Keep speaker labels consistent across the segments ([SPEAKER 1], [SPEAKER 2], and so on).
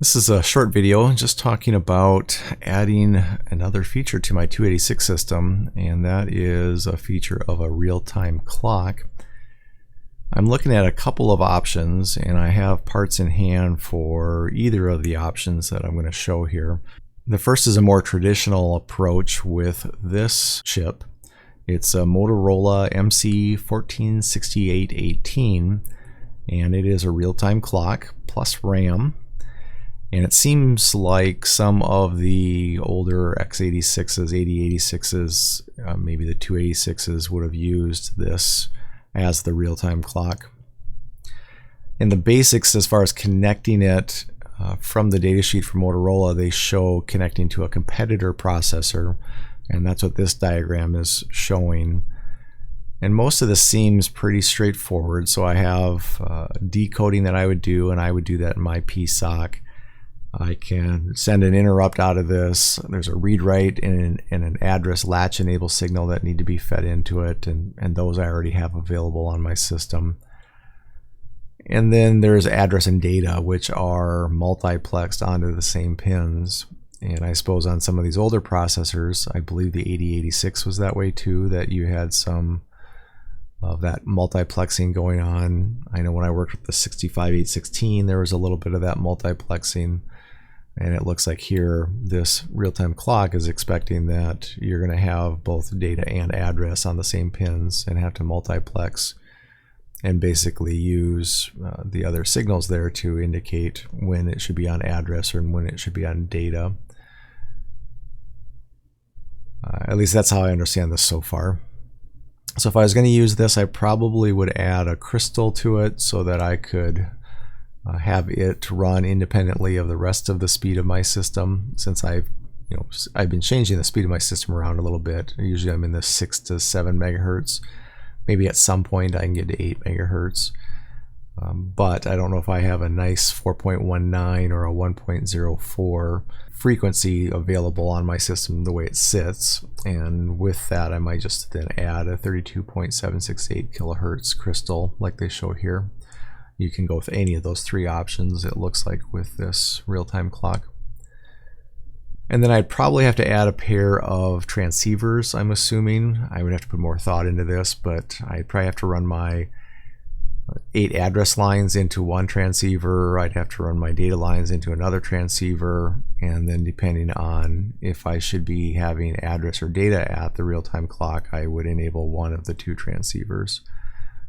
[SPEAKER 1] This is a short video just talking about adding another feature to my 286 system, and that is a feature of a real-time clock. I'm looking at a couple of options, and I have parts in hand for either of the options that I'm going to show here. The first is a more traditional approach with this chip. It's a Motorola MC146818, and it is a real-time clock plus RAM. And it seems like some of the older x86s, 8086s, maybe the 286s would have used this as the real-time clock. And the basics as far as connecting it from the datasheet for Motorola, they show connecting to a competitor processor, and that's what this diagram is showing. And most of this seems pretty straightforward, so I have decoding that I would do, and I would do that in my PSOC. I can send an interrupt out of this. There's a read-write and an address latch enable signal that need to be fed into it, and those I already have available on my system. And then there's address and data, which are multiplexed onto the same pins. And I suppose on some of these older processors, I believe the 8086 was that way too, that you had some of that multiplexing going on. I know when I worked with the 65816, there was a little bit of that multiplexing. And it looks like here, this real-time clock is expecting that you're going to have both data and address on the same pins and have to multiplex and basically use the other signals there to indicate when it should be on address or when it should be on data. At least that's how I understand this so far. So if I was going to use this, I probably would add a crystal to it so that I could have it run independently of the rest of the speed of my system, since I've been changing the speed of my system around a little bit. Usually I'm in the 6 to 7 megahertz. Maybe at some point I can get to 8 megahertz. But I don't know if I have a nice 4.19 or a 1.04 frequency available on my system the way it sits. And with that, I might just then add a 32.768 kilohertz crystal like they show here. You can go with any of those three options, it looks like, with this real-time clock. And then I'd probably have to add a pair of transceivers, I'm assuming. I would have to put more thought into this, but I'd probably have to run my 8 address lines into one transceiver. I'd have to run my data lines into another transceiver, and then depending on if I should be having address or data at the real-time clock, I would enable one of the two transceivers.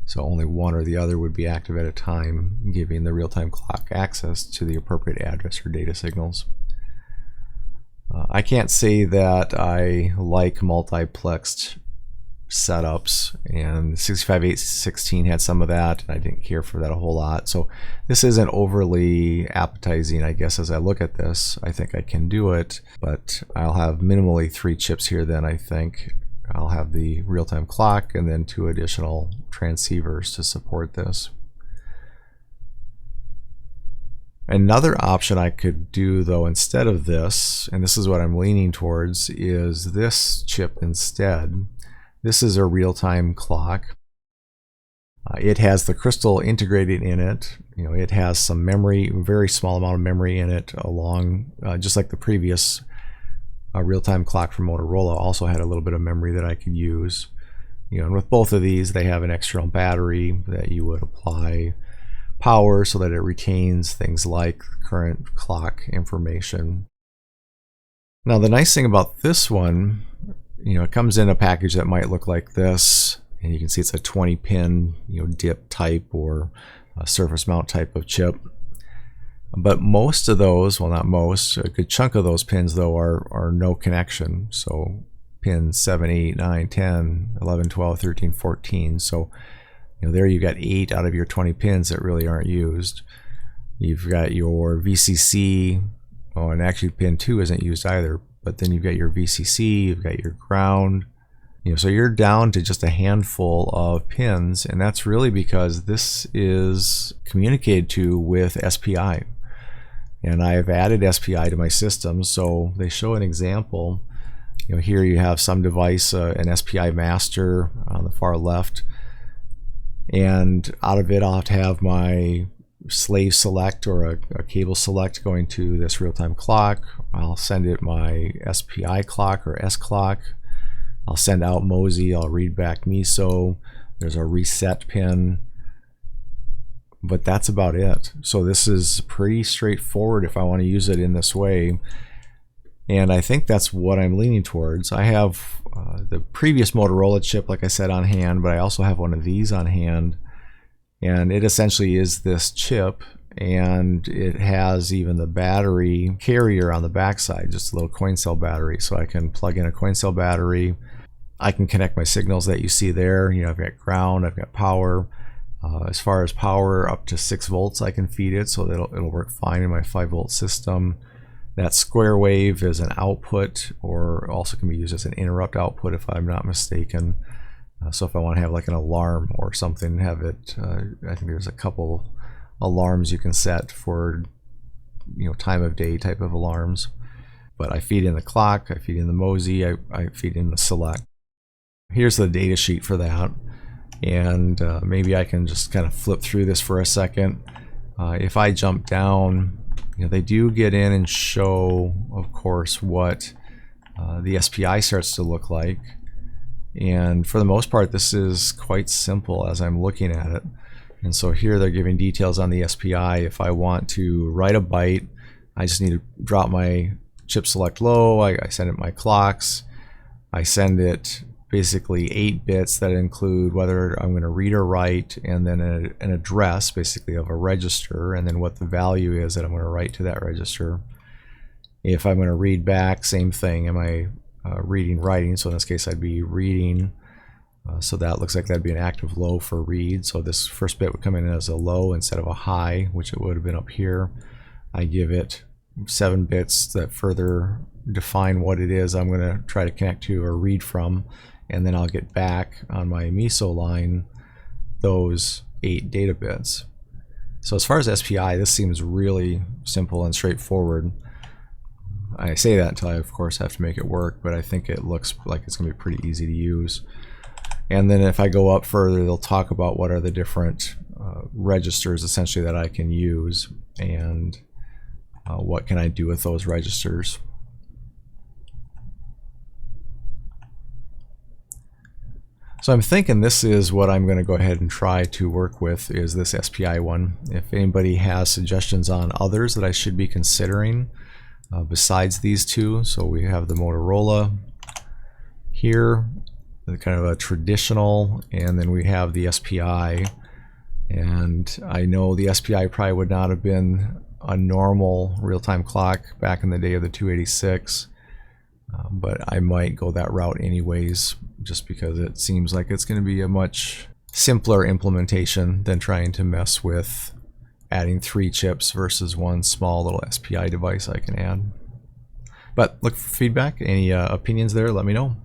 [SPEAKER 1] So only one or the other would be active at a time, giving the real-time clock access to the appropriate address or data signals. I can't say that I like multiplexed setups, and 65816 had some of that, and I didn't care for that a whole lot. So this isn't overly appetizing, I guess, as I look at this. I think I can do it, but I'll have minimally 3 chips here then, I think. I'll have the real-time clock and then 2 additional transceivers to support this. Another option I could do though instead of this, and this is what I'm leaning towards, is this chip instead. This is a real-time clock. It has the crystal integrated in it. It has some memory, a very small amount of memory in it, along just like the previous real-time clock from Motorola also had a little bit of memory that I could use. And with both of these, they have an external battery that you would apply power so that it retains things like current clock information. Now the nice thing about this one, it comes in a package that might look like this, and you can see it's a 20-pin dip type or a surface mount type of chip. But most of those, well, not most, a good chunk of those pins though are no connection. So pins 7, 8, 9, 10, 11, 12, 13, 14. So there you've got 8 out of your 20 pins that really aren't used. You've got your VCC, and actually pin 2 isn't used either, but then you've got your VCC, you've got your ground. So you're down to just a handful of pins, and that's really because this is communicated to with SPI. And I've added SPI to my system, so they show an example. Here you have some device, an SPI master on the far left, and out of it I'll have to have my slave select or a cable select going to this real-time clock. I'll send it my SPI clock or S clock. I'll send out Mosey. I'll read back MISO. There's a reset pin. But that's about it. So this is pretty straightforward if I want to use it in this way. And I think that's what I'm leaning towards. I have the previous Motorola chip, like I said, on hand, but I also have one of these on hand. And it essentially is this chip, and it has even the battery carrier on the backside, just a little coin cell battery. So I can plug in a coin cell battery. I can connect my signals that you see there. You know, I've got ground, I've got power. As far as power, up to 6 volts I can feed it, so that it'll work fine in my 5-volt system. That square wave is an output, or also can be used as an interrupt output if I'm not mistaken. So if I want to have like an alarm or something, have it, I think there's a couple alarms you can set for, you know, time of day type of alarms. But I feed in the clock, I feed in the Mosey, I feed in the select. Here's the data sheet for that. And maybe I can just kind of flip through this for a second. If I jump down, you know, they do get in and show, of course, what the SPI starts to look like. And for the most part, this is quite simple as I'm looking at it. And so here they're giving details on the SPI. If I want to write a byte, I just need to drop my chip select low. I send it my clocks. I send it basically 8 bits that include whether I'm going to read or write, and then an address basically of a register, and then what the value is that I'm going to write to that register. If I'm going to read back, same thing. Am I reading, writing? So in this case I'd be reading. So that looks like that'd be an active low for read. So this first bit would come in as a low instead of a high, which it would have been up here. I give it 7 bits that further define what it is I'm going to try to connect to or read from. And then I'll get back on my MISO line those 8 data bits. So as far as SPI, this seems really simple and straightforward. I say that until I, of course, have to make it work, but I think it looks like it's going to be pretty easy to use. And then if I go up further, they'll talk about what are the different registers essentially that I can use, and what can I do with those registers. So I'm thinking this is what I'm going to go ahead and try to work with, is this SPI one. If anybody has suggestions on others that I should be considering besides these two. So we have the Motorola here, kind of a traditional, and then we have the SPI. And I know the SPI probably would not have been a normal real-time clock back in the day of the 286. But I might go that route anyways, just because it seems like it's going to be a much simpler implementation than trying to mess with adding 3 chips versus one small little SPI device I can add. But look for feedback. Any opinions there, let me know.